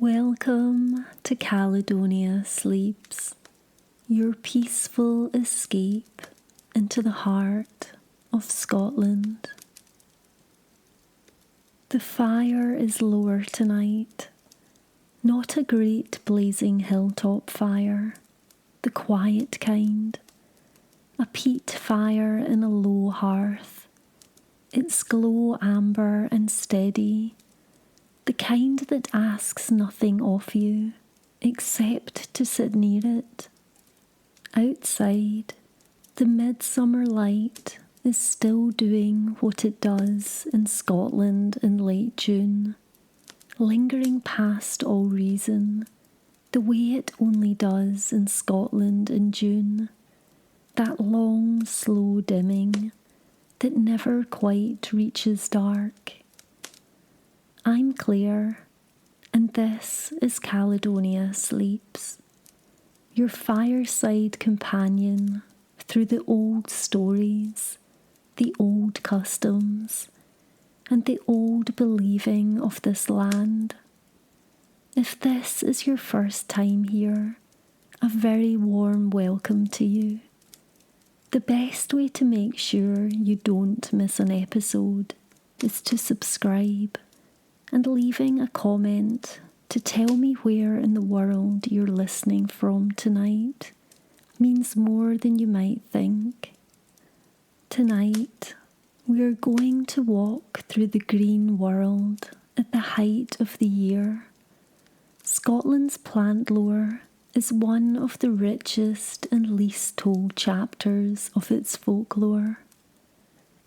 Welcome to Caledonia Sleeps, your peaceful escape into the heart of Scotland. The fire is lower tonight, not a great blazing hilltop fire, the quiet kind, a peat fire in a low hearth, its glow amber and steady, the kind that asks nothing of you except to sit near it. Outside, the midsummer light is still doing what it does in Scotland in late June, lingering past all reason, the way it only does in Scotland in June, that long, slow dimming that never quite reaches dark. I'm Claire, and this is Caledonia Sleeps, your fireside companion through the old stories, the old customs, and the old believing of this land. If this is your first time here, a very warm welcome to you. The best way to make sure you don't miss an episode is to subscribe and leaving a comment to tell me where in the world you're listening from tonight means more than you might think. Tonight, we are going to walk through the green world at the height of the year. Scotland's plant lore is one of the richest and least told chapters of its folklore.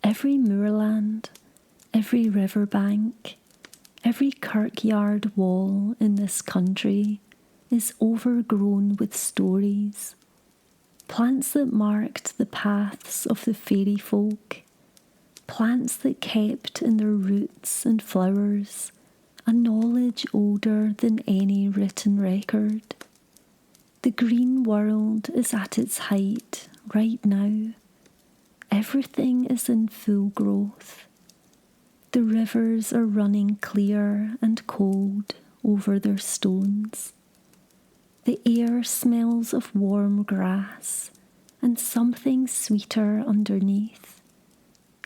Every moorland, every riverbank, every kirkyard wall in this country is overgrown with stories, plants that marked the paths of the fairy folk, plants that kept in their roots and flowers a knowledge older than any written record. The green world is at its height right now. Everything is in full growth. The rivers are running clear and cold over their stones. The air smells of warm grass and something sweeter underneath.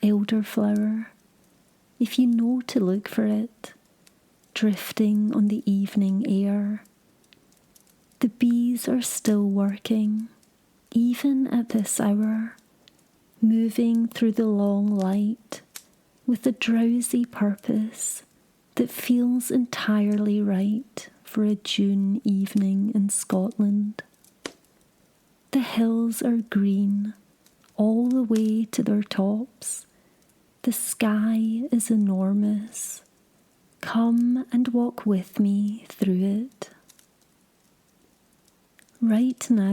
Elderflower, if you know to look for it, drifting on the evening air. The bees are still working, even at this hour, moving through the long light with a drowsy purpose that feels entirely right for a June evening in Scotland. The hills are green all the way to their tops. The sky is enormous. Come and walk with me through it. Right now,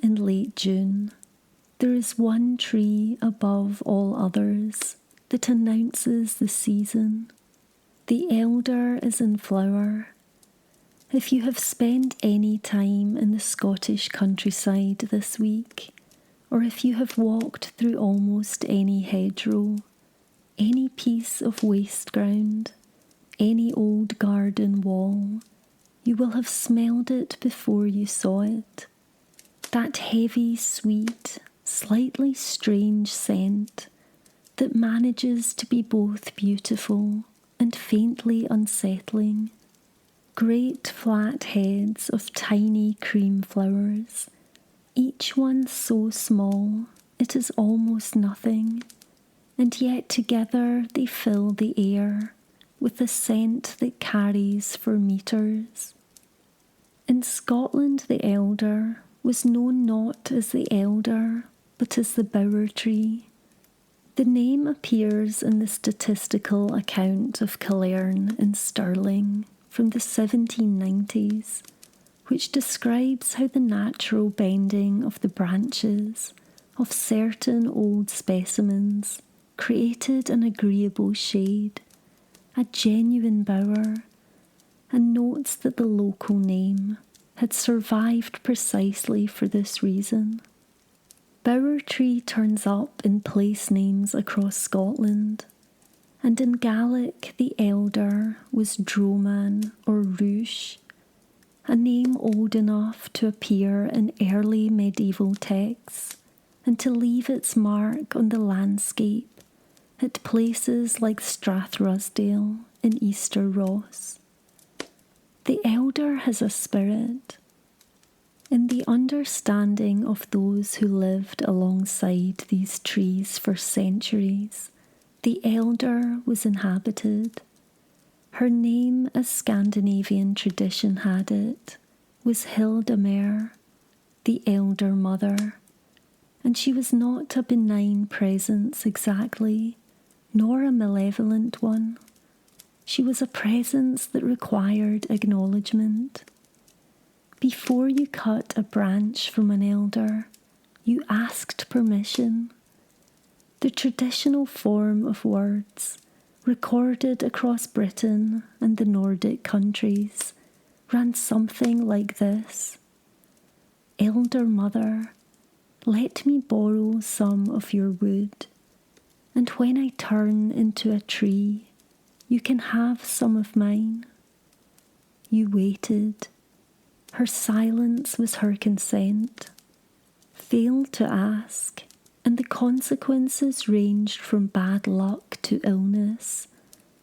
in late June, there is one tree above all others that announces the season. The elder is in flower. If you have spent any time in the Scottish countryside this week, or if you have walked through almost any hedgerow, any piece of waste ground, any old garden wall, you will have smelled it before you saw it. That heavy, sweet, slightly strange scent that manages to be both beautiful and faintly unsettling. Great flat heads of tiny cream flowers, each one so small it is almost nothing, and yet together they fill the air with a scent that carries for meters. In Scotland, the elder was known not as the elder, but as the bower tree. The name appears in the statistical account of Killearn in Stirling from the 1790s, which describes how the natural bending of the branches of certain old specimens created an agreeable shade, a genuine bower, and notes that the local name had survived precisely for this reason. Bower tree turns up in place names across Scotland, and in Gaelic the elder was droman or rúis, a name old enough to appear in early medieval texts and to leave its mark on the landscape at places like Strathrusdale in Easter Ross. The elder has a spirit. In the understanding of those who lived alongside these trees for centuries, the elder was inhabited. Her name, as Scandinavian tradition had it, was Hildamere, the elder mother, and she was not a benign presence exactly, nor a malevolent one. She was a presence that required acknowledgement. Before you cut a branch from an elder, you asked permission. The traditional form of words, recorded across Britain and the Nordic countries, ran something like this: Elder Mother, let me borrow some of your wood, and when I turn into a tree, you can have some of mine. You waited. Her silence was her consent. Failed to ask, and the consequences ranged from bad luck to illness,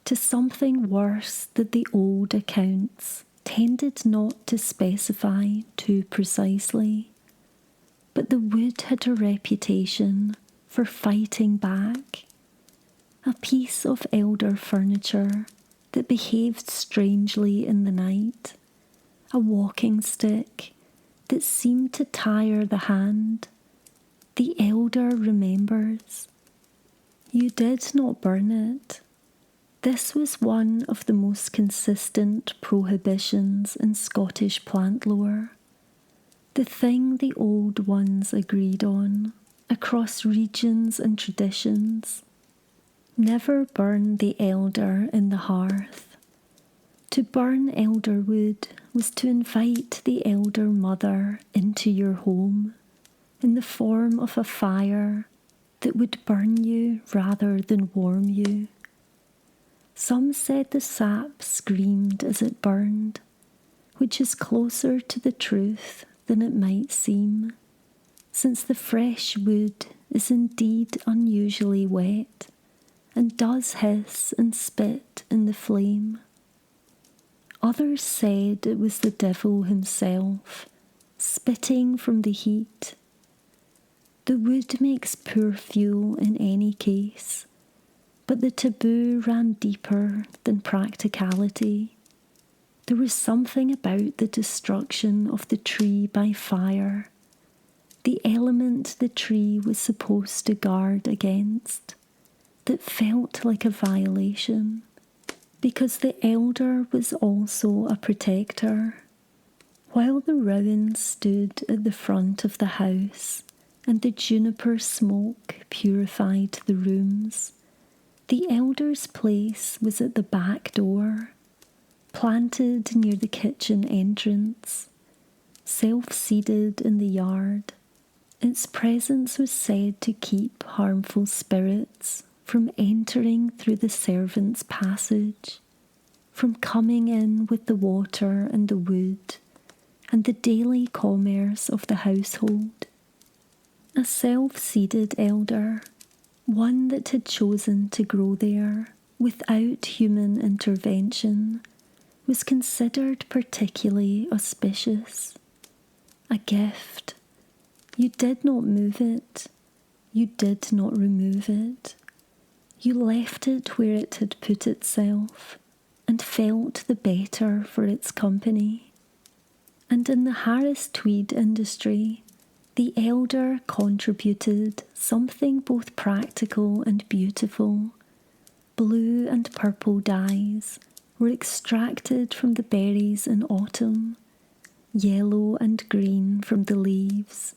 to something worse that the old accounts tended not to specify too precisely. But the wood had a reputation for fighting back. A piece of elder furniture that behaved strangely in the night, a walking stick that seemed to tire the hand. The elder remembers. You did not burn it. This was one of the most consistent prohibitions in Scottish plant lore. The thing the old ones agreed on, across regions and traditions. Never burn the elder in the hearth. To burn elder wood was to invite the elder mother into your home in the form of a fire that would burn you rather than warm you. Some said the sap screamed as it burned, which is closer to the truth than it might seem, since the fresh wood is indeed unusually wet and does hiss and spit in the flame. Others said it was the devil himself, spitting from the heat. The wood makes poor fuel in any case, but the taboo ran deeper than practicality. There was something about the destruction of the tree by fire, the element the tree was supposed to guard against, that felt like a violation, because the elder was also a protector. While the rowan stood at the front of the house and the juniper smoke purified the rooms, the elder's place was at the back door, planted near the kitchen entrance, self-seeded in the yard. Its presence was said to keep harmful spirits from entering through the servants' passage, from coming in with the water and the wood, and the daily commerce of the household. A self-seeded elder, one that had chosen to grow there without human intervention, was considered particularly auspicious. A gift. You did not move it. You did not remove it. You left it where it had put itself and felt the better for its company. And in the Harris tweed industry, the elder contributed something both practical and beautiful. Blue and purple dyes were extracted from the berries in autumn, yellow and green from the leaves,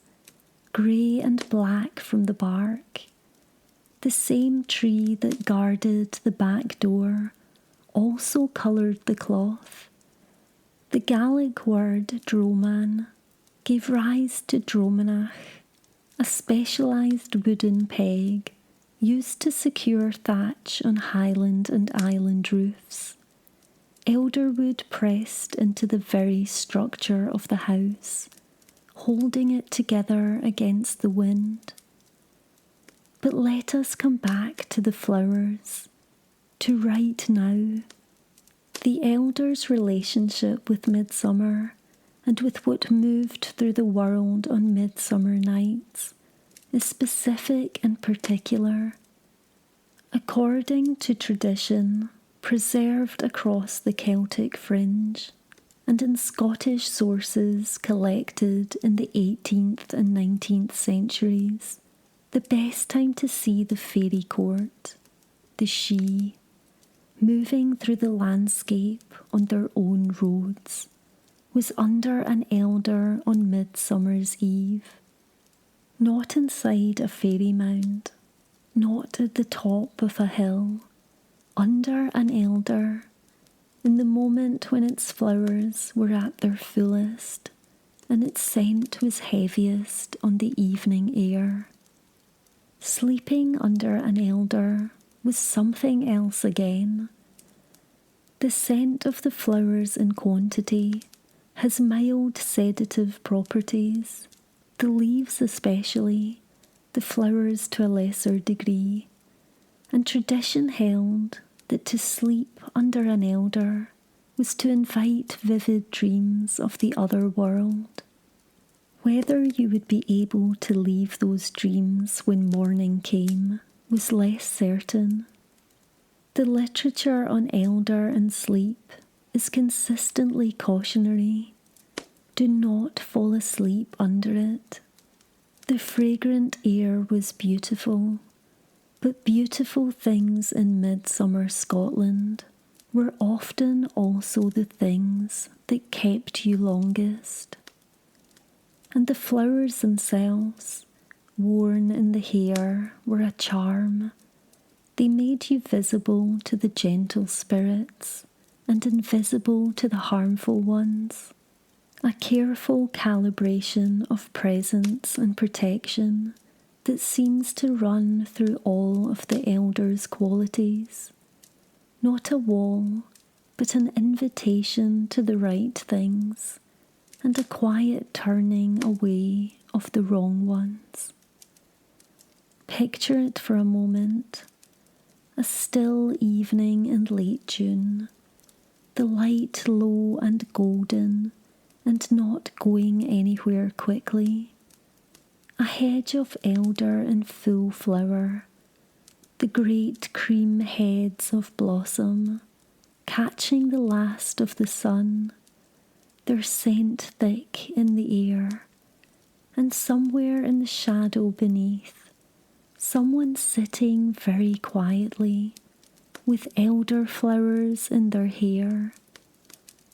grey and black from the bark. The same tree that guarded the back door also coloured the cloth. The Gaelic word droman gave rise to dromanach, a specialised wooden peg used to secure thatch on Highland and island roofs. elderwood pressed into the very structure of the house, holding it together against the wind. But let us come back to the flowers, to right now. The elder's relationship with midsummer and with what moved through the world on midsummer nights is specific and particular. According to tradition, preserved across the Celtic fringe, and in Scottish sources collected in the 18th and 19th centuries, the best time to see the fairy court, the Skye, moving through the landscape on their own roads, was under an elder on Midsummer's Eve. Not inside a fairy mound, not at the top of a hill, under an elder, in the moment when its flowers were at their fullest and its scent was heaviest on the evening air. Sleeping under an elder was something else again. The scent of the flowers in quantity has mild sedative properties, the leaves especially, the flowers to a lesser degree, and tradition held that to sleep under an elder was to invite vivid dreams of the other world. Whether you would be able to leave those dreams when morning came was less certain. The literature on elder and sleep is consistently cautionary. Do not fall asleep under it. The fragrant air was beautiful, but beautiful things in midsummer Scotland were often also the things that kept you longest. And the flowers themselves, worn in the hair, were a charm. They made you visible to the gentle spirits and invisible to the harmful ones. A careful calibration of presence and protection that seems to run through all of the elder's qualities. Not a wall, but an invitation to the right things, and a quiet turning away of the wrong ones. Picture it for a moment. A still evening in late June, the light low and golden, and not going anywhere quickly. A hedge of elder in full flower, the great cream heads of blossom, catching the last of the sun, their scent thick in the air, and somewhere in the shadow beneath, someone sitting very quietly, with elder flowers in their hair,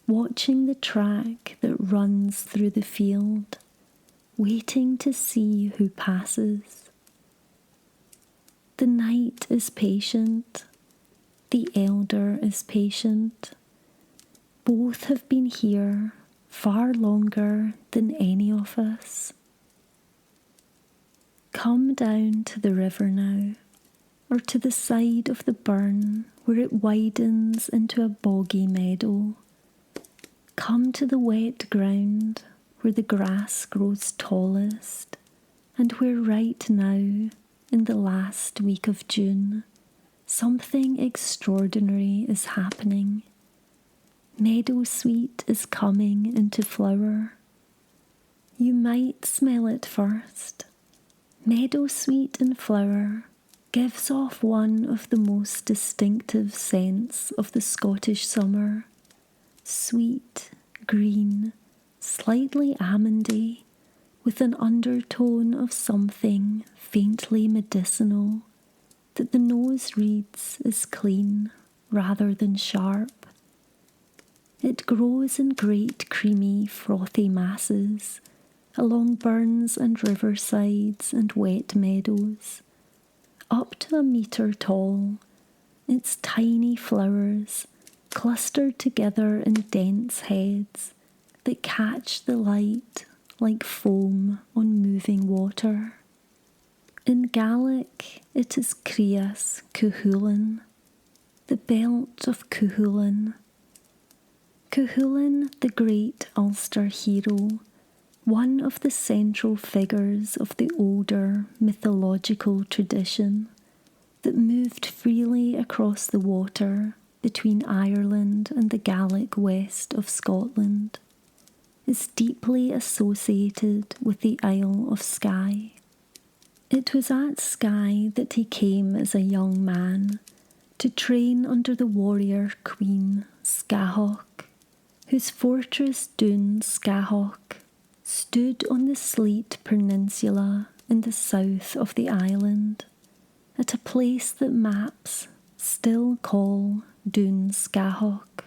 watching the track that runs through the field, waiting to see who passes. The night is patient, the elder is patient. Both have been here far longer than any of us. Come down to the river now, or to the side of the burn where it widens into a boggy meadow. Come to the wet ground where the grass grows tallest, and where right now, in the last week of June, something extraordinary is happening. Meadowsweet is coming into flower. You might smell it first. Meadowsweet in flower gives off one of the most distinctive scents of the Scottish summer. Sweet, green, slightly almondy, with an undertone of something faintly medicinal that the nose reads as clean rather than sharp. It grows in great creamy, frothy masses along burns and riversides and wet meadows. Up to a metre tall, its tiny flowers clustered together in dense heads that catch the light like foam on moving water. In Gaelic, it is Cú Chulainn, the belt of Cú Chulainn, Chulainn, the great Ulster hero, one of the central figures of the older mythological tradition that moved freely across the water between Ireland and the Gaelic west of Scotland, is deeply associated with the Isle of Skye. It was at Skye that he came as a young man to train under the warrior queen Scathach, whose fortress Dún Scathach stood on the Sleat Peninsula in the south of the island, at a place that maps still call Dún Scathach.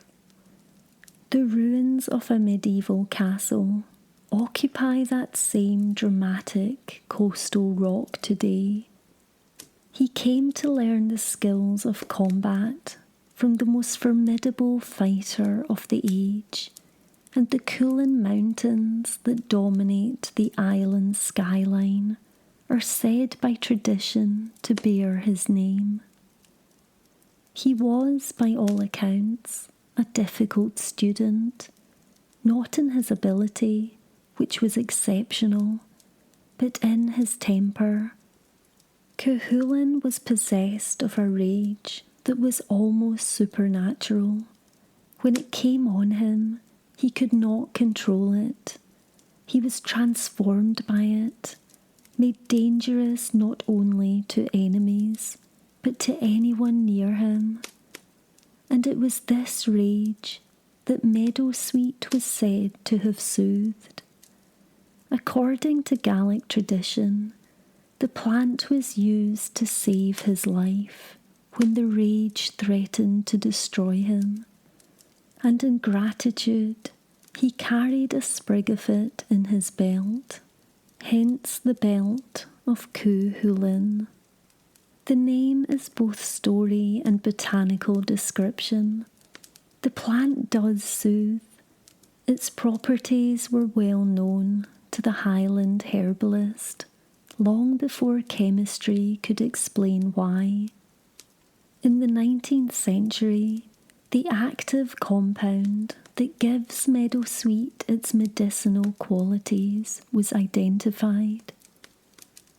The ruins of a medieval castle occupy that same dramatic coastal rock today. He came to learn the skills of combat from the most formidable fighter of the age, and the Chulainn mountains that dominate the island's skyline are said by tradition to bear his name. He was, by all accounts, a difficult student, not in his ability, which was exceptional, but in his temper. Chulainn was possessed of a rage that was almost supernatural. When it came on him, he could not control it. He was transformed by it, made dangerous not only to enemies, but to anyone near him. And it was this rage that meadowsweet was said to have soothed. According to Gaelic tradition, the plant was used to save his life when the rage threatened to destroy him, and in gratitude he carried a sprig of it in his belt, hence the belt of Cú Chulainn. The name is both story and botanical description. The plant does soothe. Its properties were well known to the Highland herbalist long before chemistry could explain why. In the 19th century, the active compound that gives meadowsweet its medicinal qualities was identified.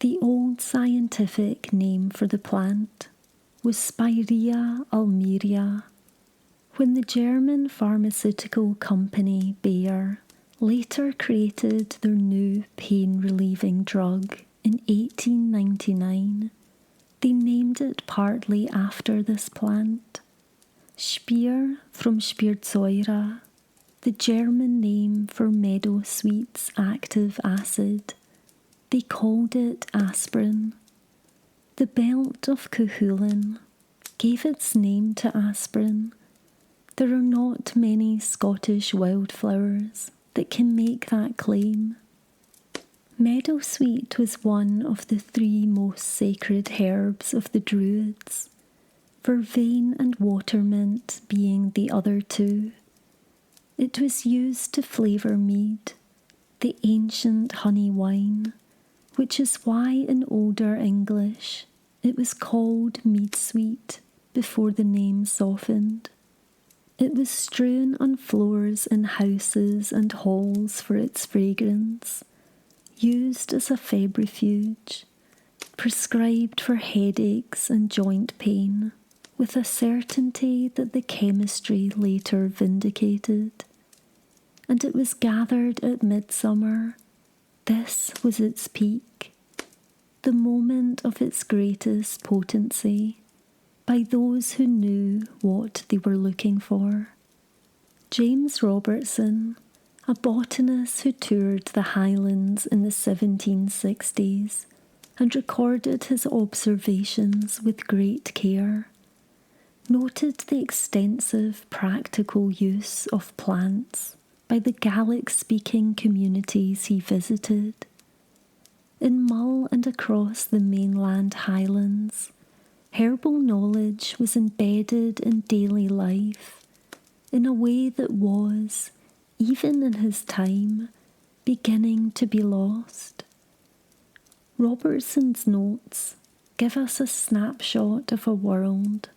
The old scientific name for the plant was Spirea almeria. When the German pharmaceutical company Bayer later created their new pain-relieving drug in 1899, they named it partly after this plant. Speer from Speersäure, the German name for meadowsweet's active acid. They called it aspirin. The belt of Cú Chulainn gave its name to aspirin. There are not many Scottish wildflowers that can make that claim. Meadowsweet was one of the 3 most sacred herbs of the Druids, vervain and watermint being the other 2. It was used to flavour mead, the ancient honey wine, which is why in older English it was called meadsweet before the name softened. It was strewn on floors in houses and halls for its fragrance, used as a febrifuge, prescribed for headaches and joint pain, with a certainty that the chemistry later vindicated. And it was gathered at Midsummer. This was its peak, the moment of its greatest potency, by those who knew what they were looking for. James Robertson, a botanist who toured the Highlands in the 1760s and recorded his observations with great care, noted the extensive practical use of plants by the Gaelic-speaking communities he visited. In Mull and across the mainland Highlands, herbal knowledge was embedded in daily life in a way that was, even in his time, beginning to be lost. Robertson's notes give us a snapshot of a world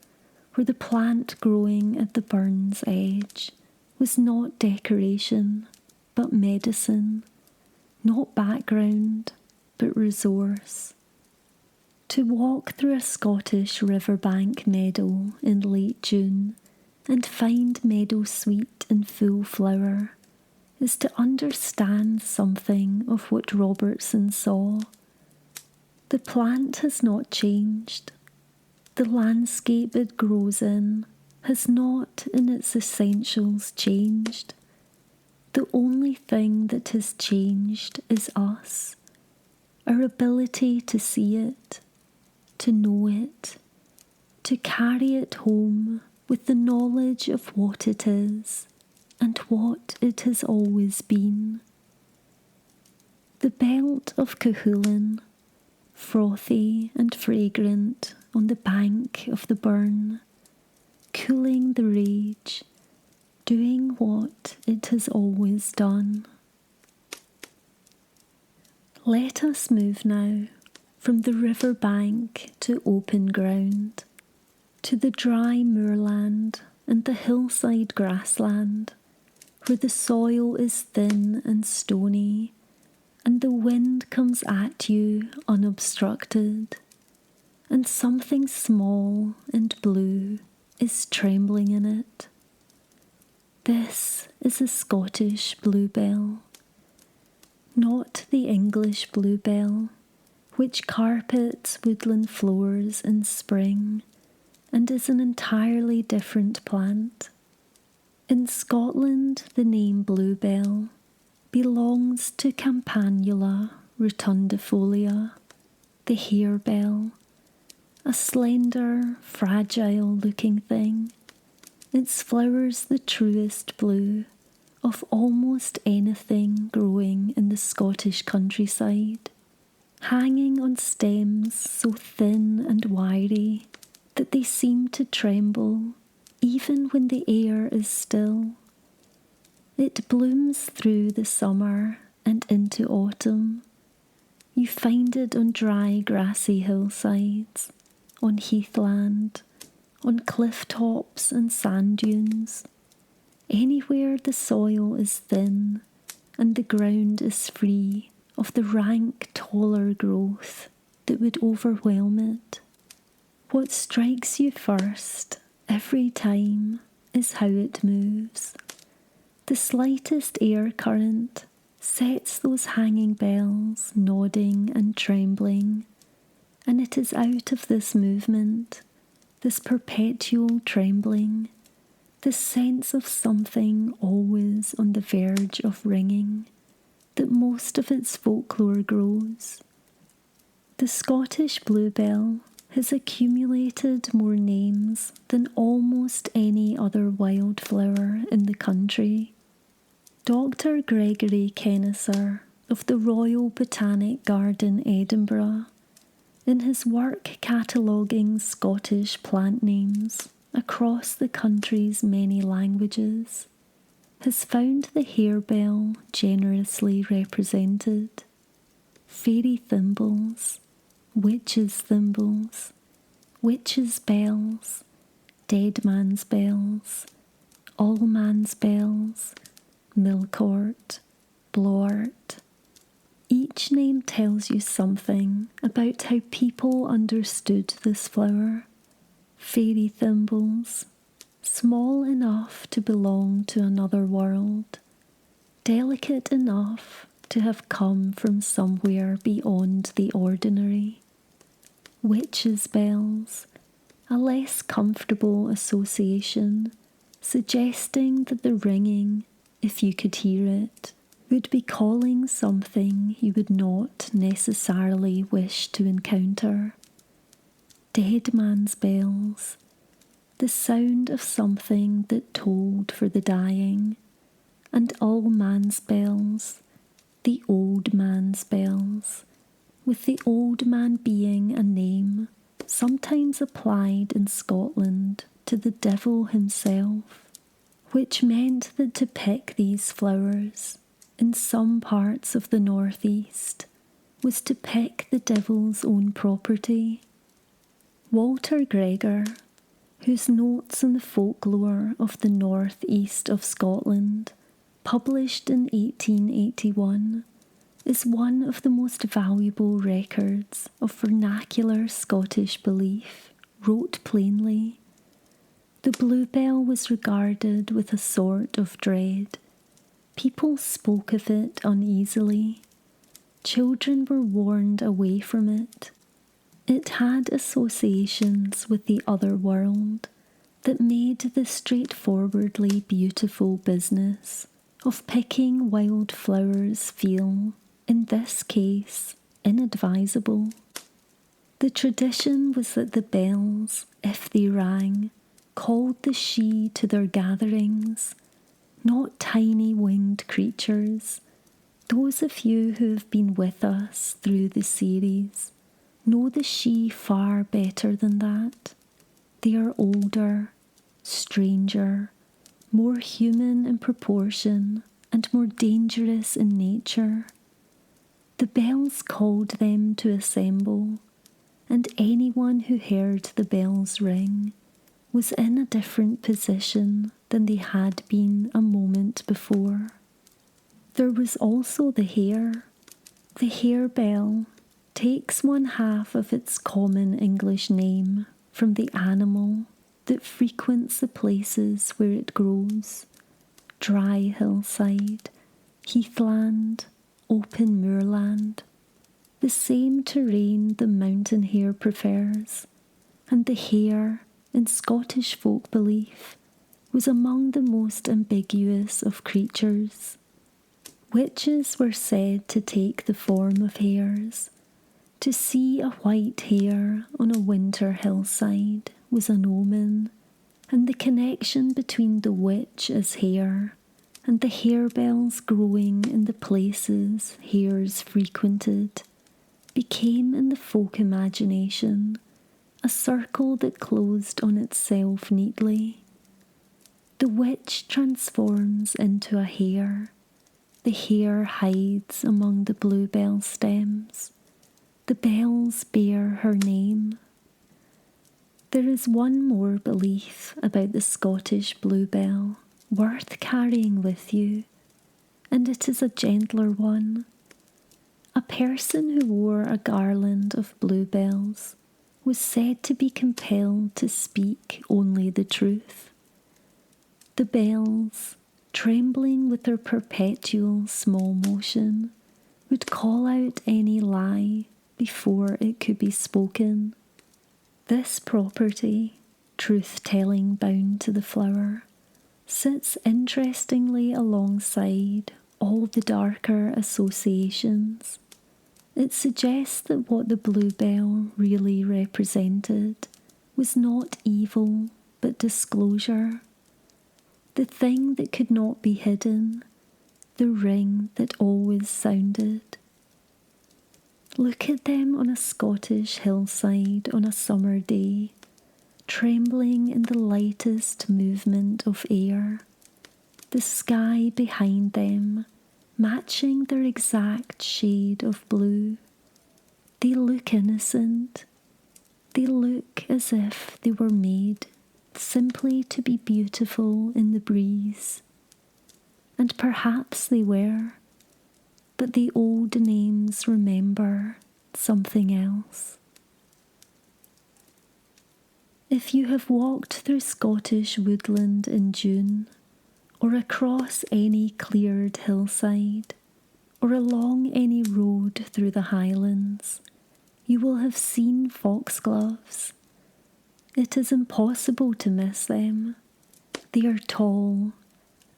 where the plant growing at the burn's edge was not decoration, but medicine, not background, but resource. To walk through a Scottish riverbank meadow in late June and find meadowsweet in full flower is to understand something of what Robertson saw. The plant has not changed. The landscape it grows in has not in its essentials changed. The only thing that has changed is us, our ability to see it, to know it, to carry it home with the knowledge of what it is and what it has always been. The belt of Cú Chulainn, frothy and fragrant on the bank of the burn, cooling the rage, doing what it has always done. Let us move now from the river bank to open ground, to the dry moorland and the hillside grassland, where the soil is thin and stony, and the wind comes at you unobstructed, and something small and blue is trembling in it. This is a Scottish bluebell, not the English bluebell, which carpets woodland floors in spring and is an entirely different plant. In Scotland, the name bluebell belongs to Campanula rotundifolia, the harebell, a slender, fragile-looking thing. Its flowers the truest blue of almost anything growing in the Scottish countryside, hanging on stems so thin and wiry that they seem to tremble even when the air is still. It blooms through the summer and into autumn. You find it on dry grassy hillsides, on heathland, on cliff tops and sand dunes, anywhere the soil is thin and the ground is free of the rank, taller growth that would overwhelm it. What strikes you first, every time, is how it moves. The slightest air current sets those hanging bells nodding and trembling, and it is out of this movement, this perpetual trembling, this sense of something always on the verge of ringing, that most of its folklore grows. The Scottish bluebell has accumulated more names than almost any other wildflower in the country. Dr. Gregory Kenneser of the Royal Botanic Garden, Edinburgh, in his work cataloguing Scottish plant names across the country's many languages, has found the harebell generously represented. Fairy thimbles, witches' thimbles, witches' bells, dead man's bells, all man's bells, millcourt, blort. Each name tells you something about how people understood this flower. Fairy thimbles, small enough to belong to another world, delicate enough to have come from somewhere beyond the ordinary. Witches' bells, a less comfortable association, suggesting that the ringing, if you could hear it, would be calling something you would not necessarily wish to encounter. Dead man's bells, the sound of something that told for the dying, and all man's bells, the old man's bells, with the old man being a name sometimes applied in Scotland to the devil himself, which meant that to pick these flowers in some parts of the northeast was to pick the devil's own property. Walter Gregor, whose notes on the folklore of the north-east of Scotland, published in 1881, is one of the most valuable records of vernacular Scottish belief, wrote plainly. The bluebell was regarded with a sort of dread. People spoke of it uneasily. Children were warned away from it. It had associations with the other world that made the straightforwardly beautiful business of picking wildflowers feel, in this case, inadvisable. The tradition was that the bells, if they rang, called the Skye to their gatherings, not tiny winged creatures. Those of you who have been with us through the series know the Skye far better than that. They are older, stranger, more human in proportion, and more dangerous in nature. The bells called them to assemble, and anyone who heard the bells ring was in a different position than they had been a moment before. There was also the hare. The harebell takes one half of its common English name from the animal that frequents the places where it grows: dry hillside, heathland, open moorland, the same terrain the mountain hare prefers, and the hare, in Scottish folk belief, was among the most ambiguous of creatures. Witches were said to take the form of hares. To see a white hare on a winter hillside was an omen, and the connection between the witch as hare and the harebells growing in the places hares frequented became in the folk imagination a circle that closed on itself neatly. The witch transforms into a hare. The hare hides among the bluebell stems. The bells bear her name. There is one more belief about the Scottish bluebell worth carrying with you, and it is a gentler one. A person who wore a garland of bluebells was said to be compelled to speak only the truth. The bells, trembling with their perpetual small motion, would call out any lie before it could be spoken. This property, truth-telling bound to the flower, sits interestingly alongside all the darker associations. It suggests that what the bluebell really represented was not evil but disclosure, the thing that could not be hidden, the ring that always sounded. Look at them on a Scottish hillside on a summer day, trembling in the lightest movement of air, the sky behind them matching their exact shade of blue. They look innocent. They look as if they were made simply to be beautiful in the breeze. And perhaps they were, but the old names remember something else. If you have walked through Scottish woodland in June, or across any cleared hillside, or along any road through the Highlands, you will have seen foxgloves. It is impossible to miss them. They are tall,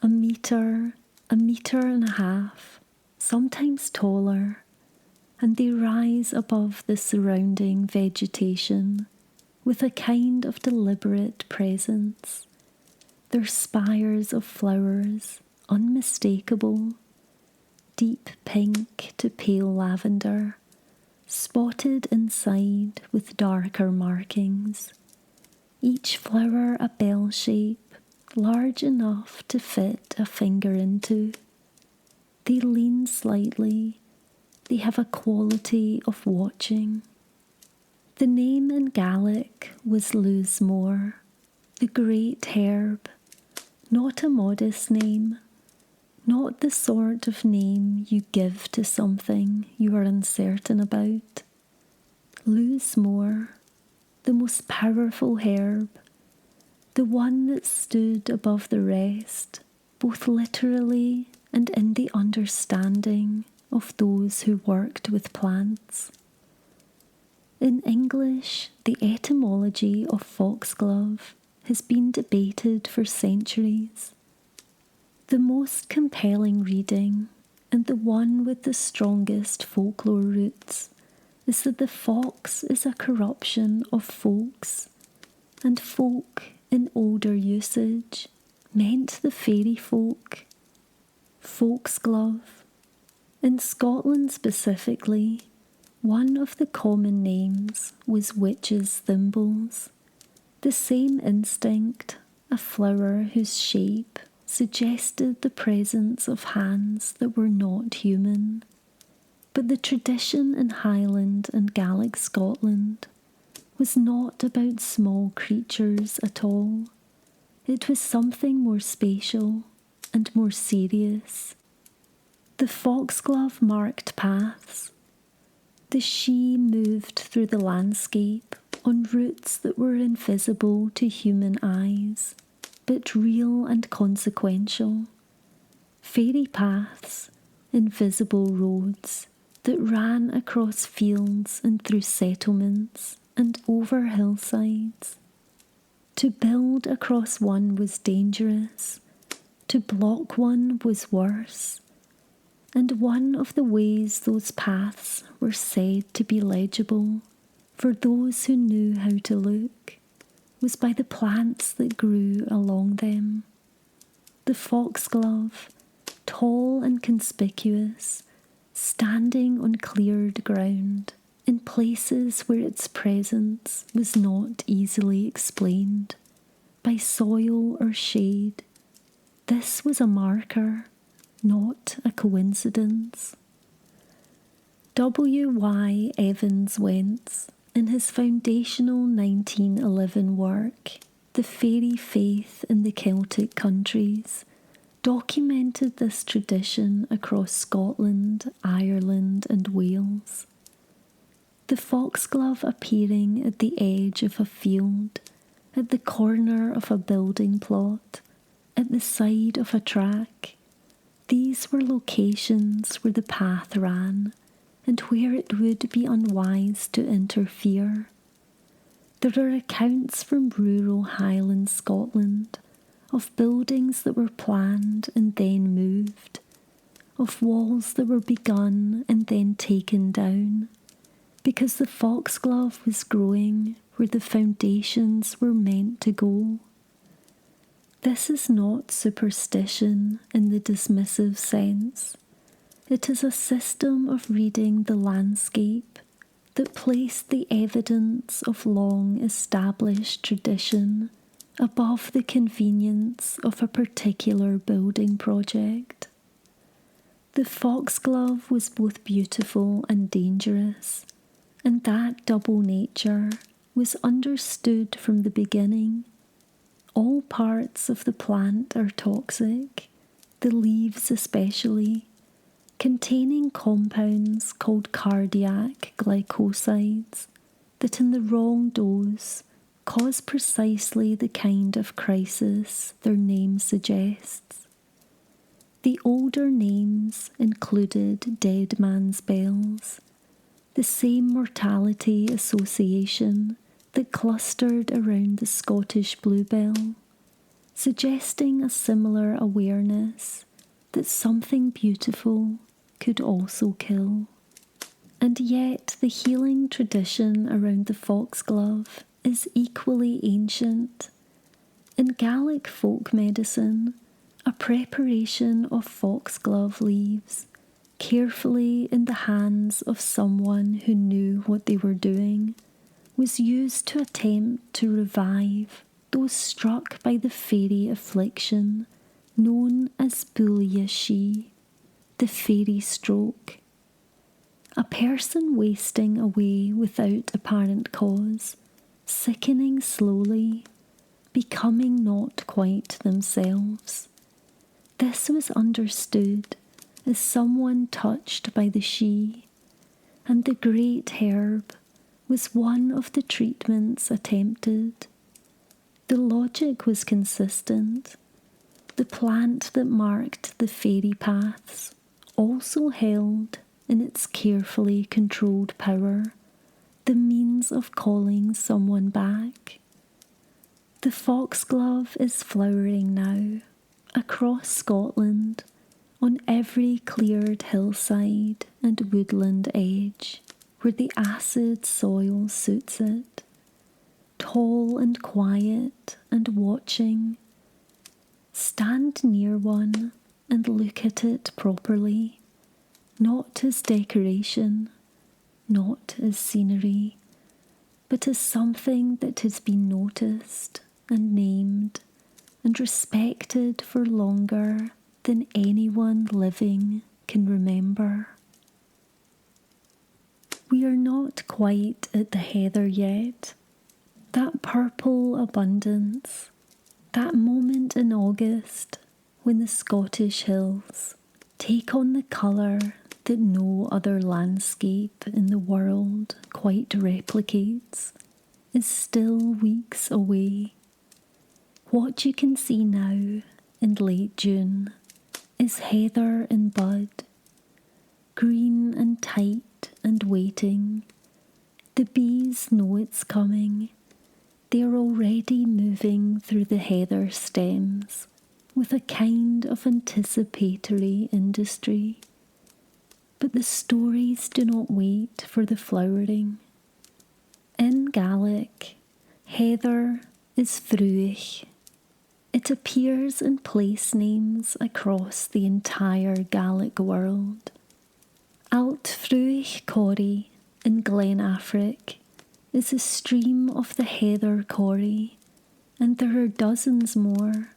a metre and a half, sometimes taller, and they rise above the surrounding vegetation with a kind of deliberate presence, their spires of flowers unmistakable, deep pink to pale lavender, spotted inside with darker markings, each flower a bell shape large enough to fit a finger into. They lean slightly, they have a quality of watching. The name in Gaelic was Lewsmore, the great herb, not a modest name, not the sort of name you give to something you are uncertain about. Lose more, the most powerful herb, the one that stood above the rest, both literally and in the understanding of those who worked with plants. In English, the etymology of foxglove has been debated for centuries. The most compelling reading, and the one with the strongest folklore roots, is that the fox is a corruption of folks, and folk in older usage meant the fairy folk. Foxglove. In Scotland specifically, one of the common names was witches' thimbles. The same instinct, a flower whose shape suggested the presence of hands that were not human. But the tradition in Highland and Gaelic Scotland was not about small creatures at all. It was something more spatial and more serious. The foxglove marked paths. The Skye moved through the landscape on routes that were invisible to human eyes, but real and consequential. Fairy paths, invisible roads that ran across fields and through settlements and over hillsides. To build across one was dangerous, to block one was worse, and one of the ways those paths were said to be legible for those who knew how to look was by the plants that grew along them. The foxglove, tall and conspicuous, standing on cleared ground, in places where its presence was not easily explained, by soil or shade. This was a marker, not a coincidence. W.Y. Evans Wentz, in his foundational 1911 work, The Fairy Faith in the Celtic Countries, documented this tradition across Scotland, Ireland and Wales. The foxglove appearing at the edge of a field, at the corner of a building plot, at the side of a track. These were locations where the path ran and where it would be unwise to interfere. There are accounts from rural Highland Scotland of buildings that were planned and then moved, of walls that were begun and then taken down, because the foxglove was growing where the foundations were meant to go. This is not superstition in the dismissive sense. It is a system of reading the landscape that placed the evidence of long established tradition above the convenience of a particular building project. The foxglove was both beautiful and dangerous, and that double nature was understood from the beginning. All parts of the plant are toxic, the leaves especially, containing compounds called cardiac glycosides that in the wrong dose cause precisely the kind of crisis their name suggests. The older names included dead man's bells, the same mortality association that clustered around the Scottish bluebell, suggesting a similar awareness that something beautiful could also kill. And yet the healing tradition around the foxglove is equally ancient. In Gaelic folk medicine, a preparation of foxglove leaves, carefully in the hands of someone who knew what they were doing, was used to attempt to revive those struck by the fairy affliction known as Búlia, the fairy stroke. A person wasting away without apparent cause, sickening slowly, becoming not quite themselves. This was understood as someone touched by the she, and the great herb was one of the treatments attempted. The logic was consistent. The plant that marked the fairy paths also held in its carefully controlled power the means of calling someone back. The foxglove is flowering now across Scotland on every cleared hillside and woodland edge where the acid soil suits it, tall and quiet and watching. Stand near one and look at it properly, not as decoration, not as scenery, but as something that has been noticed and named and respected for longer than anyone living can remember. We are not quite at the heather yet. That purple abundance, that moment in August when the Scottish hills take on the colour that no other landscape in the world quite replicates, is still weeks away. What you can see now in late June is heather in bud, green and tight and waiting. The bees know it's coming. They are already moving through the heather stems with a kind of anticipatory industry. But the stories do not wait for the flowering. In Gaelic, heather is fruich. It appears in place names across the entire Gaelic world. Alt Fruich Corrie in Glen Affric is a stream of the heather corrie, and there are dozens more.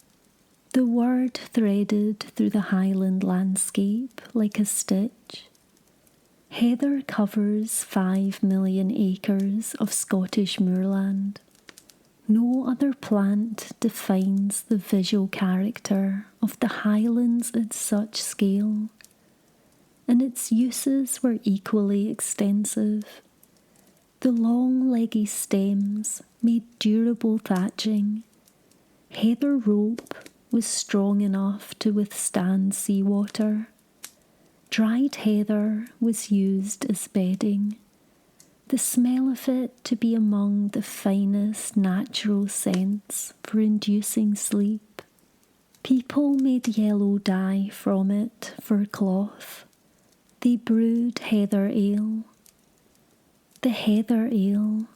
The word threaded through the Highland landscape like a stitch. Heather covers 5 million acres of Scottish moorland. No other plant defines the visual character of the Highlands at such scale, and its uses were equally extensive. The long leggy stems made durable thatching. Heather rope was strong enough to withstand seawater. Dried heather was used as bedding, the smell of it to be among the finest natural scents for inducing sleep. People made yellow dye from it for cloth. They brewed heather ale. The heather ale.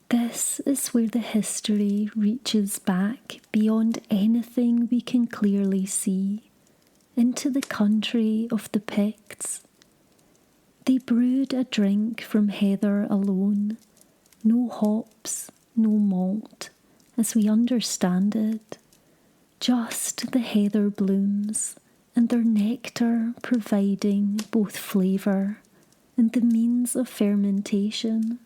This is where the history reaches back beyond anything we can clearly see, into the country of the Picts. They brewed a drink from heather alone, no hops, no malt, as we understand it, just the heather blooms and their nectar providing both flavour and the means of fermentation.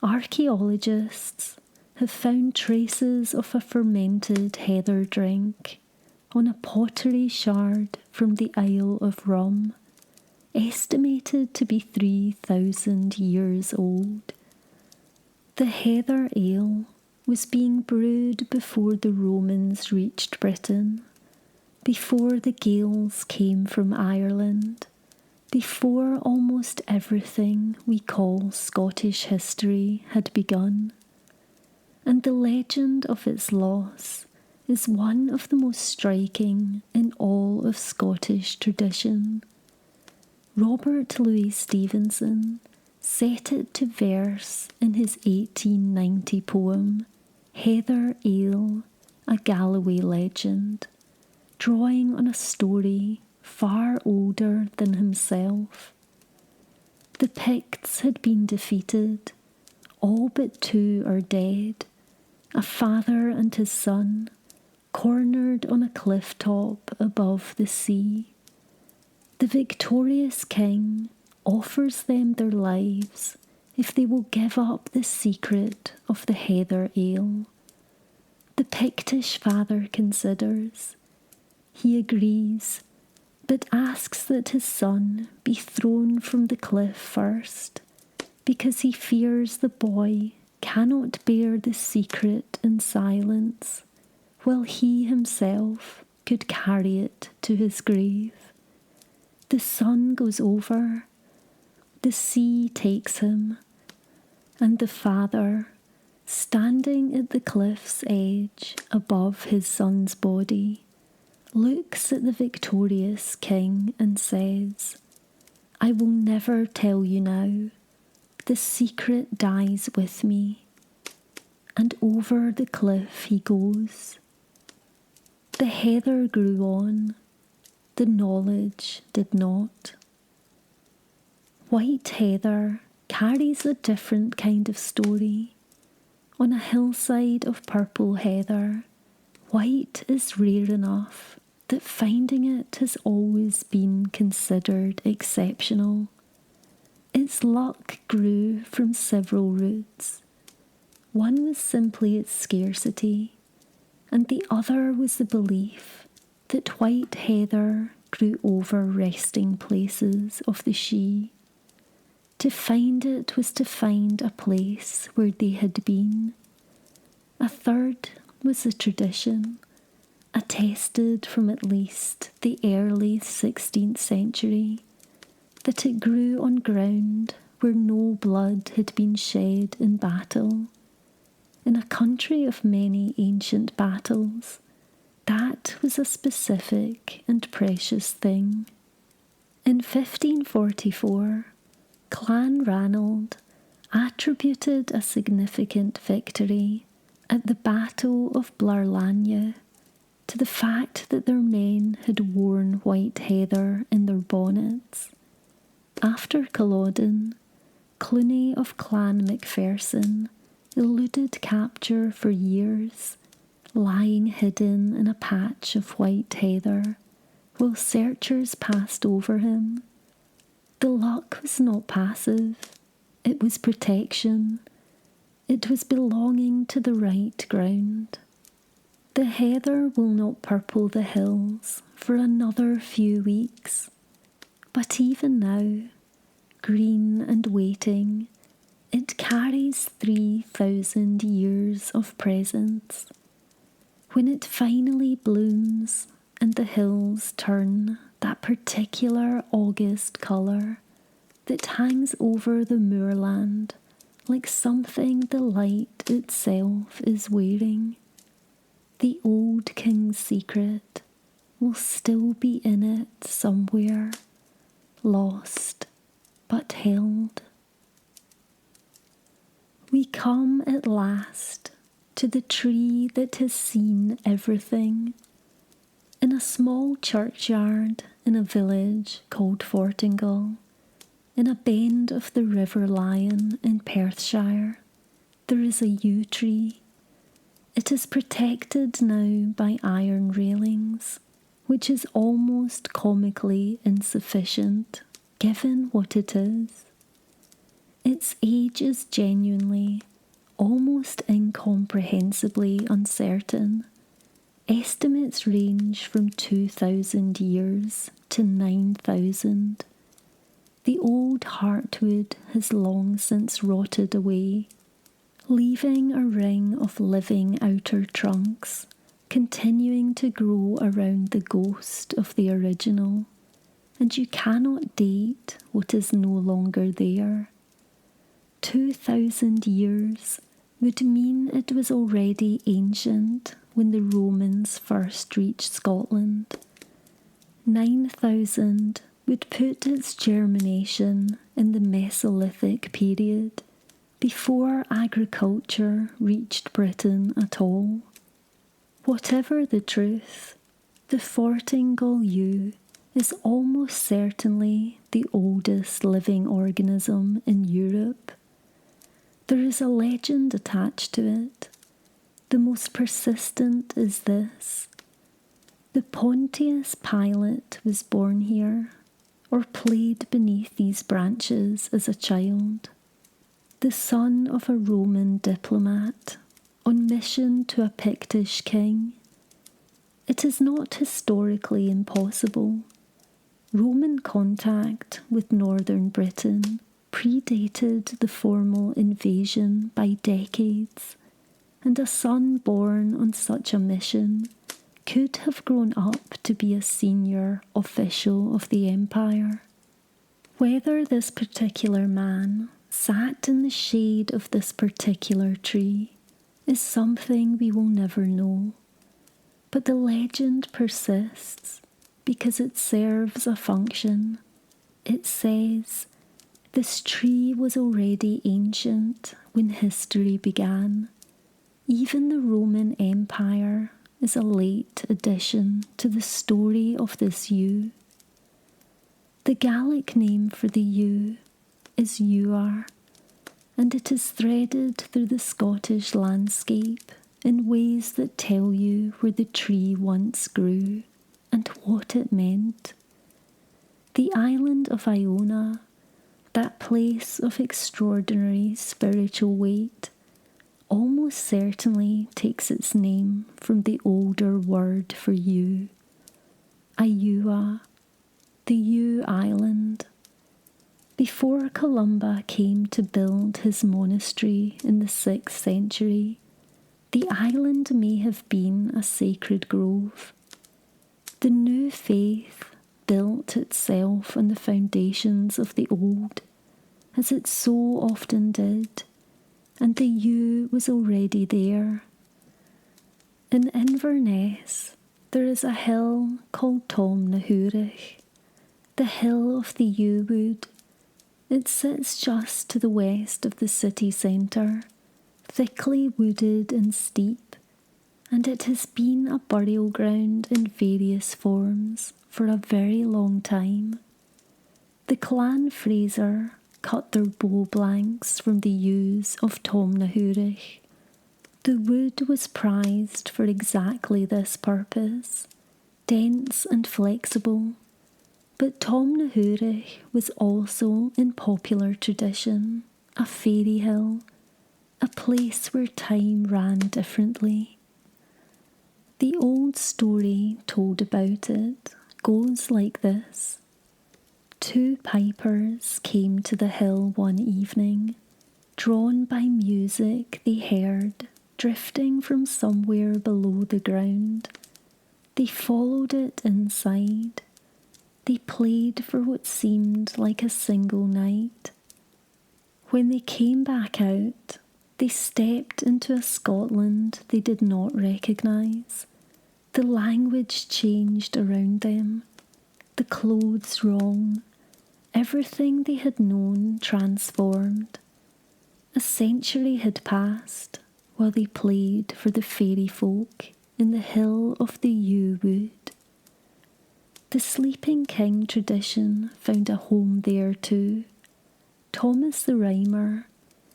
Archaeologists have found traces of a fermented heather drink on a pottery shard from the Isle of Rum, estimated to be 3,000 years old. The heather ale was being brewed before the Romans reached Britain, before the Gaels came from Ireland, before almost everything we call Scottish history had begun, and the legend of its loss is one of the most striking in all of Scottish tradition. Robert Louis Stevenson set it to verse in his 1890 poem, Heather Ale, a Galloway Legend, drawing on a story far older than himself. The Picts had been defeated. All but 2 are dead, a father and his son, cornered on a cliff top above the sea. The victorious king offers them their lives if they will give up the secret of the heather ale. The Pictish father considers. He agrees, but asks that his son be thrown from the cliff first, because he fears the boy cannot bear the secret in silence, while he himself could carry it to his grave. The son goes over, the sea takes him, and the father, standing at the cliff's edge above his son's body, looks at the victorious king and says, "I will never tell you now. The secret dies with me." And over the cliff he goes. The heather grew on, the knowledge did not. White heather carries a different kind of story. On a hillside of purple heather, white is rare enough that finding it has always been considered exceptional. Its luck grew from several roots. One was simply its scarcity, and the other was the belief that white heather grew over resting places of the Skye. To find it was to find a place where they had been. A third was the tradition, attested from at least the early 16th century, that it grew on ground where no blood had been shed in battle. In a country of many ancient battles, that was a specific and precious thing. In 1544, Clan Ranald attributed a significant victory at the Battle of Blarlanyew to the fact that their men had worn white heather in their bonnets. After Culloden, Clooney of Clan Macpherson eluded capture for years, lying hidden in a patch of white heather while searchers passed over him. The luck was not passive, it was protection. It was belonging to the right ground. The heather will not purple the hills for another few weeks, but even now, green and waiting, it carries 3,000 years of presence. When it finally blooms and the hills turn that particular August colour that hangs over the moorland like something the light itself is wearing, the old king's secret will still be in it somewhere, lost but held. We come at last to the tree that has seen everything. In a small churchyard in a village called Fortingall, in a bend of the River Lion in Perthshire, there is a yew tree. It is protected now by iron railings, which is almost comically insufficient, given what it is. Its age is genuinely, almost incomprehensibly uncertain. Estimates range from 2,000 years to 9,000. The old heartwood has long since rotted away, leaving a ring of living outer trunks, continuing to grow around the ghost of the original, and you cannot date what is no longer there. 2,000 years would mean it was already ancient when the Romans first reached Scotland. 9,000 would put its germination in the Mesolithic period, before agriculture reached Britain at all. Whatever the truth, the Fortingall Yew is almost certainly the oldest living organism in Europe. There is a legend attached to it. The most persistent is this: the Pontius Pilate was born here, or played beneath these branches as a child. The son of a Roman diplomat, on mission to a Pictish king. It is not historically impossible. Roman contact with northern Britain predated the formal invasion by decades, and a son born on such a mission could have grown up to be a senior official of the empire. Whether this particular man sat in the shade of this particular tree is something we will never know, but the legend persists because it serves a function. It says, this tree was already ancient when history began. Even the Roman Empire is a late addition to the story of this yew. The Gaelic name for the yew is Ewer, and it is threaded through the Scottish landscape in ways that tell you where the tree once grew and what it meant. The island of Iona, that place of extraordinary spiritual weight, almost certainly takes its name from the older word for yew, Ayua, the Yew Island. Before Columba came to build his monastery in the 6th century, the island may have been a sacred grove. The new faith built itself on the foundations of the old, as it so often did, and the yew was already there. In Inverness, there is a hill called Tom na Húrich, the hill of the yew wood. It sits just to the west of the city centre, thickly wooded and steep, and it has been a burial ground in various forms for a very long time. The clan Fraser cut their bow blanks from the yews of Tom na Húrich. The wood was prized for exactly this purpose, dense and flexible, but Tom na Húrich was also, in popular tradition, a fairy hill, a place where time ran differently. The old story told about it goes like this. 2 pipers came to the hill one evening, drawn by music they heard drifting from somewhere below the ground. They followed it inside. They played for what seemed like a single night. When they came back out, they stepped into a Scotland they did not recognise. The language changed around them, the clothes wrong, everything they had known transformed. A century had passed while they played for the fairy folk in the hill of the yew wood. The Sleeping King tradition found a home there too. Thomas the Rhymer,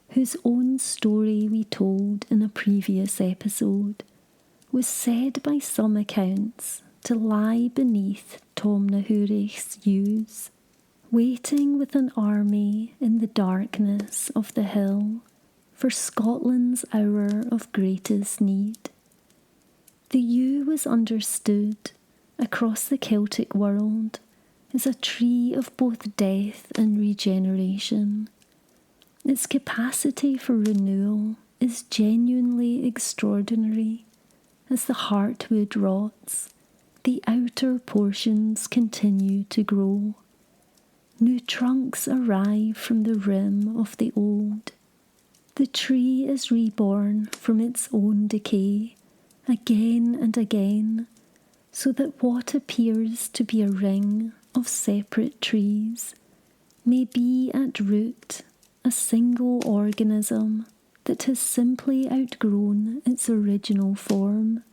whose own story we told in a previous episode, was said by some accounts to lie beneath Tom na Húrich's yews, waiting with an army in the darkness of the hill for Scotland's hour of greatest need. The yew was understood across the Celtic world as a tree of both death and regeneration. Its capacity for renewal is genuinely extraordinary. As the heartwood rots, the outer portions continue to grow. New trunks arrive from the rim of the old. The tree is reborn from its own decay, again and again, so that what appears to be a ring of separate trees may be at root a single organism that has simply outgrown its original form.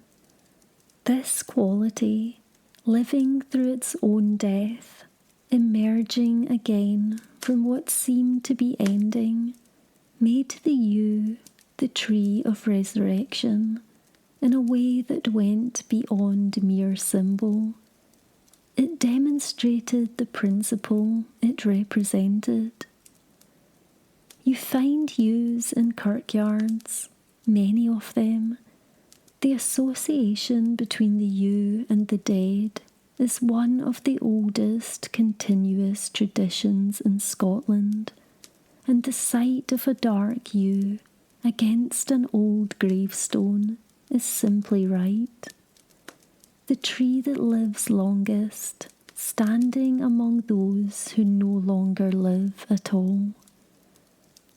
This quality, living through its own death, emerging again from what seemed to be ending, made the yew the tree of resurrection in a way that went beyond mere symbol. It demonstrated the principle it represented. You find yews in kirkyards, many of them, the association between the yew and the dead is one of the oldest continuous traditions in Scotland, and the sight of a dark yew against an old gravestone is simply right. The tree that lives longest, standing among those who no longer live at all.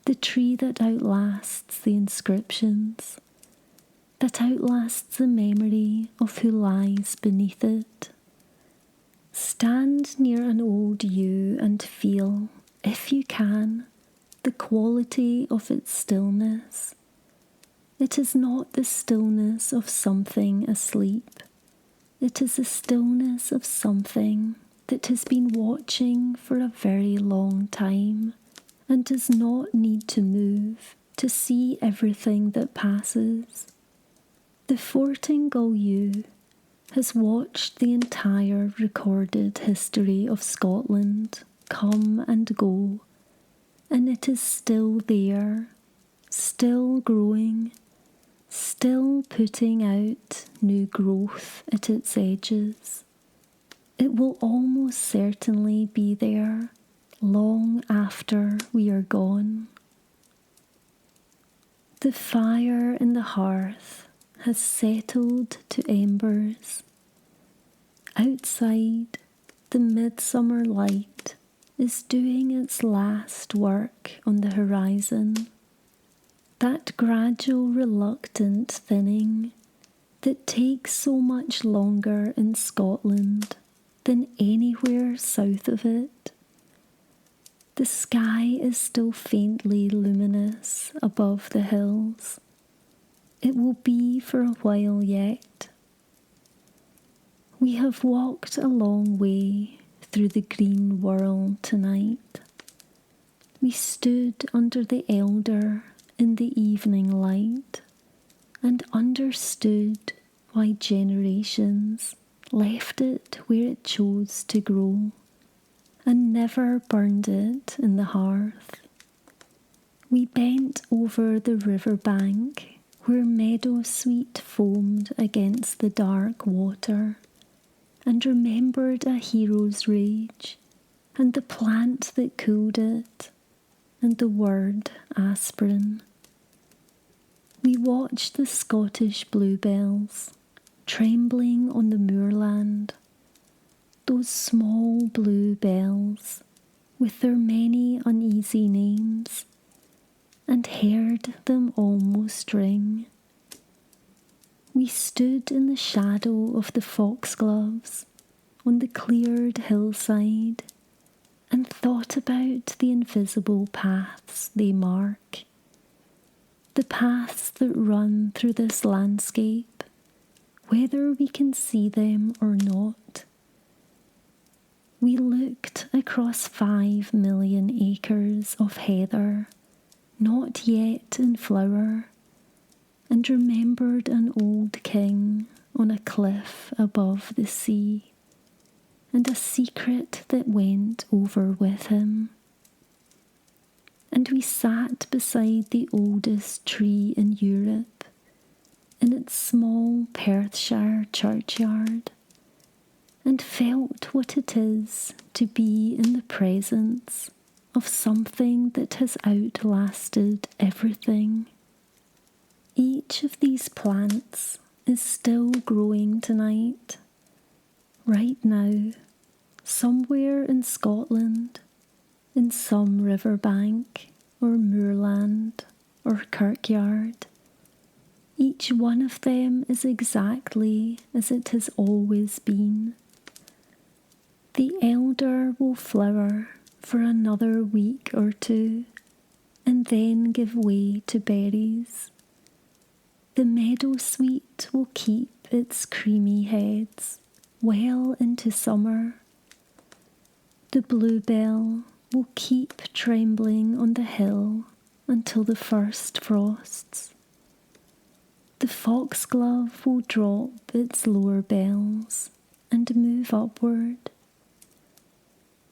The tree that outlasts the inscriptions, that outlasts the memory of who lies beneath it. Stand near an old yew and feel, if you can, the quality of its stillness. It is not the stillness of something asleep. It is the stillness of something that has been watching for a very long time and does not need to move to see everything that passes. The Fortingall Yew has watched the entire recorded history of Scotland come and go, and it is still there, still growing, still putting out new growth at its edges. It will almost certainly be there long after we are gone. The fire in the hearth has settled to embers. Outside, the midsummer light is doing its last work on the horizon. That gradual, reluctant thinning that takes so much longer in Scotland than anywhere south of it. The sky is still faintly luminous above the hills. It will be for a while yet. We have walked a long way through the green world tonight. We stood under the elder in the evening light and understood why generations left it where it chose to grow and never burned it in the hearth. We bent over the river bank where meadowsweet foamed against the dark water and remembered a hero's rage and the plant that cooled it and the word aspirin. We watched the Scottish bluebells trembling on the moorland, those small blue bells with their many uneasy names, and heard them almost ring. We stood in the shadow of the foxgloves on the cleared hillside and thought about the invisible paths they mark, the paths that run through this landscape, whether we can see them or not. We looked across 5 million acres of heather, not yet in flower, and remembered an old king on a cliff above the sea, and a secret that went over with him. And we sat beside the oldest tree in Europe, in its small Perthshire churchyard, and felt what it is to be in the presence of something that has outlasted everything. Each of these plants is still growing tonight, right now, somewhere in Scotland, in some riverbank or moorland or kirkyard. Each one of them is exactly as it has always been. The elder will flower for another week or two and then give way to berries. The meadowsweet will keep its creamy heads well into summer. The bluebell will keep trembling on the hill until the first frosts. The foxglove will drop its lower bells and move upward.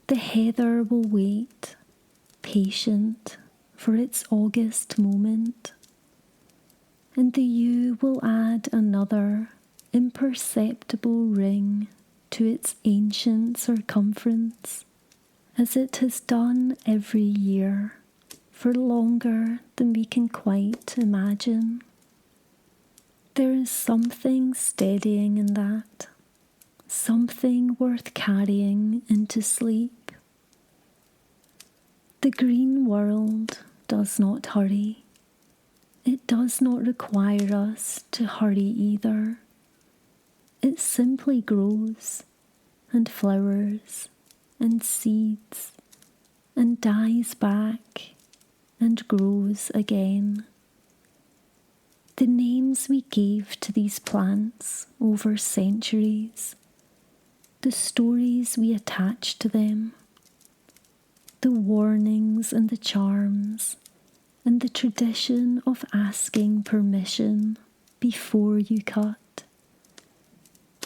The heather will wait, patient, for its August moment. and the yew will add another imperceptible ring to its ancient circumference, as it has done every year for longer than we can quite imagine. There is something steadying in that, something worth carrying into sleep. The green world does not hurry. It does not require us to hurry either. It simply grows and flowers and seeds and dies back and grows again. The names we gave to these plants over centuries, the stories we attach to them, the warnings and the charms, and the tradition of asking permission before you cut.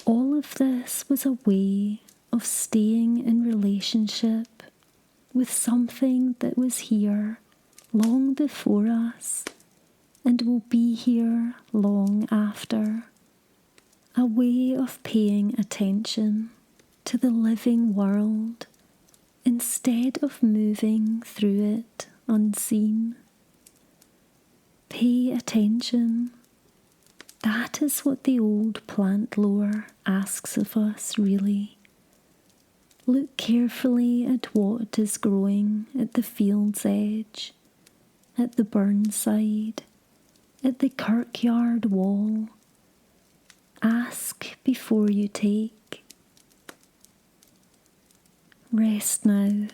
All of this was a way of staying in relationship with something that was here long before us and will be here long after. A way of paying attention to the living world instead of moving through it unseen. Pay attention. That is what the old plant lore asks of us, really. Look carefully at what is growing at the field's edge, at the burnside, at the kirkyard wall. Ask before you take. Rest now.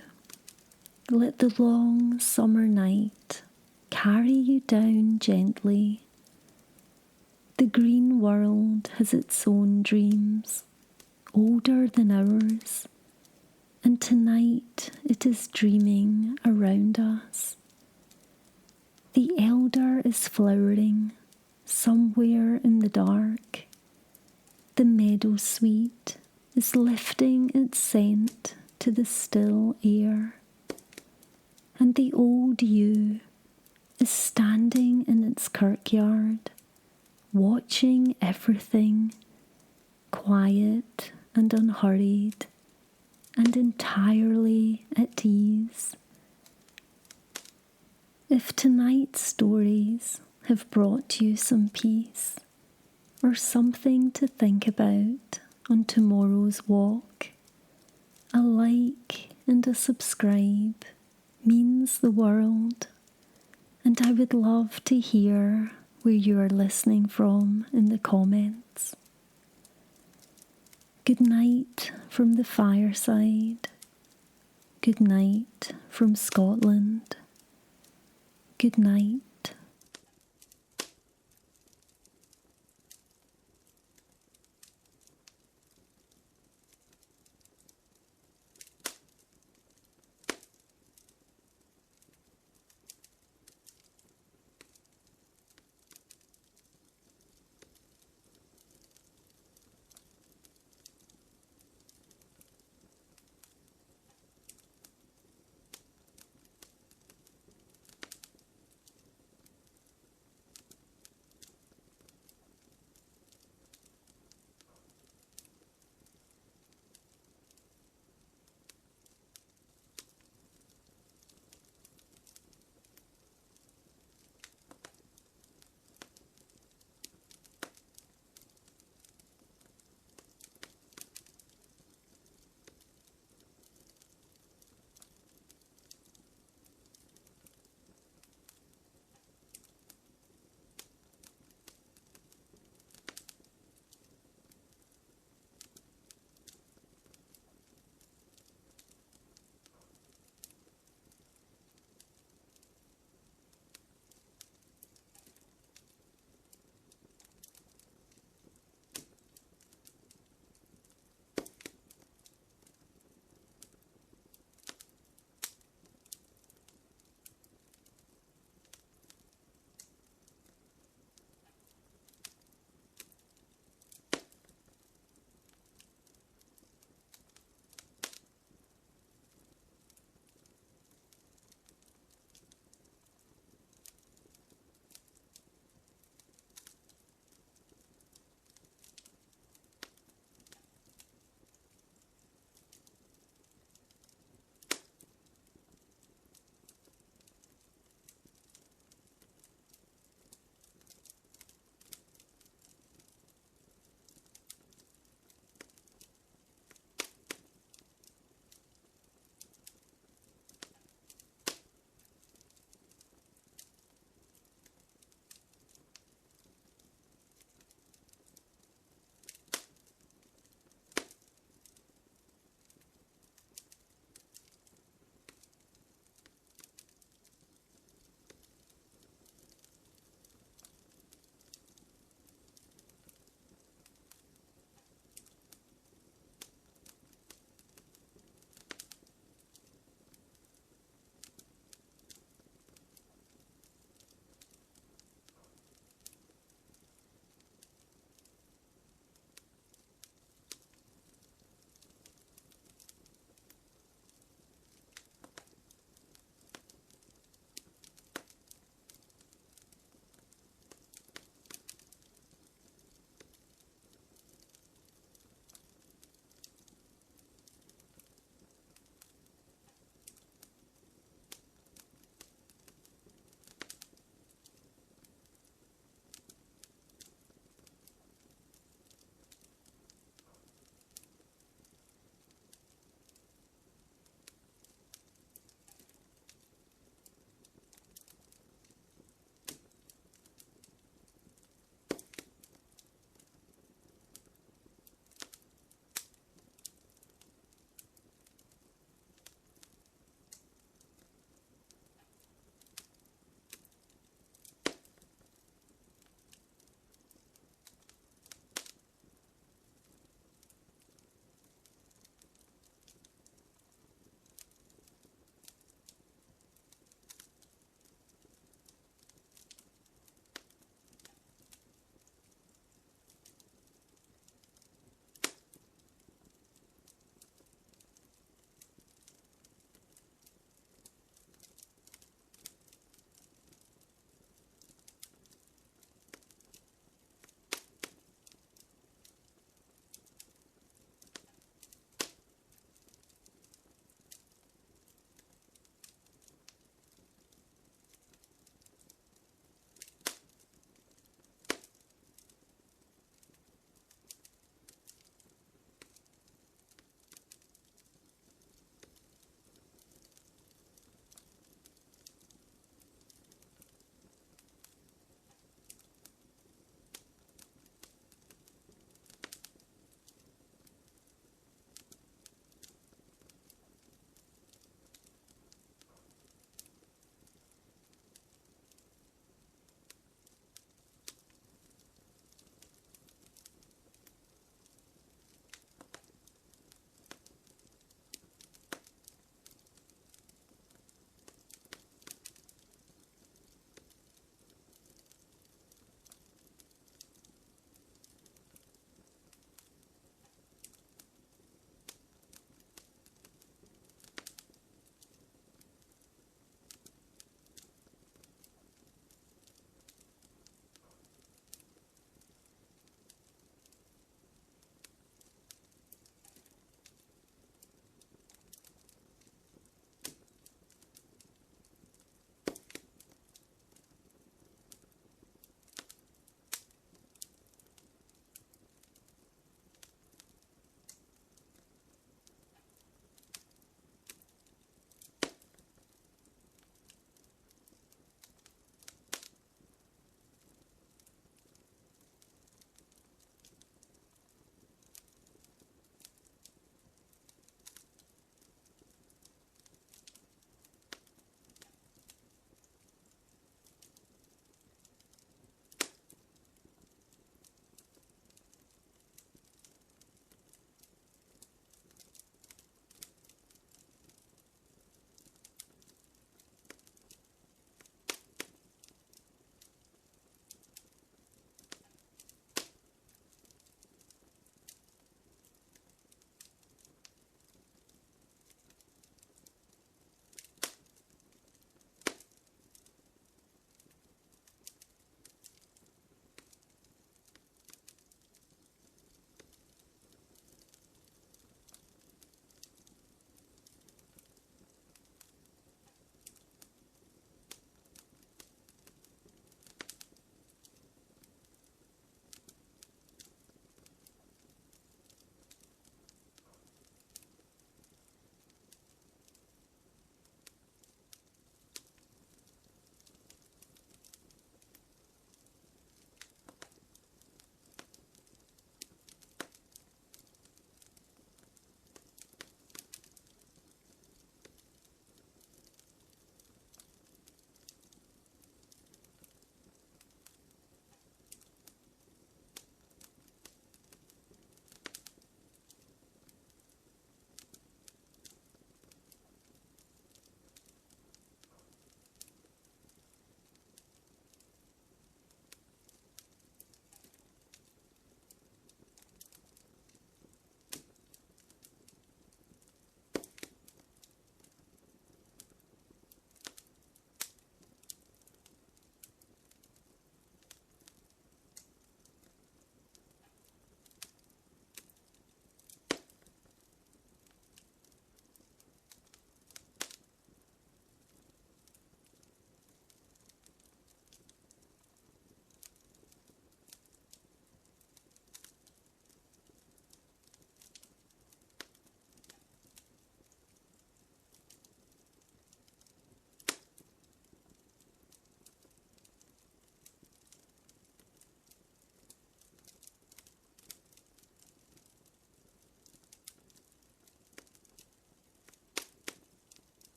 Let the long summer night carry you down gently. The green world has its own dreams, older than ours, and tonight it is dreaming around us. The elder is flowering somewhere in the dark. The meadowsweet is lifting its scent to the still air, and the old yew is standing in its kirkyard, watching everything, quiet and unhurried, and entirely at ease. If tonight's stories have brought you some peace, or something to think about on tomorrow's walk, a like and a subscribe means the world, and I would love to hear where you are listening from in the comments. Good night from the fireside. Good night from Scotland. Good night.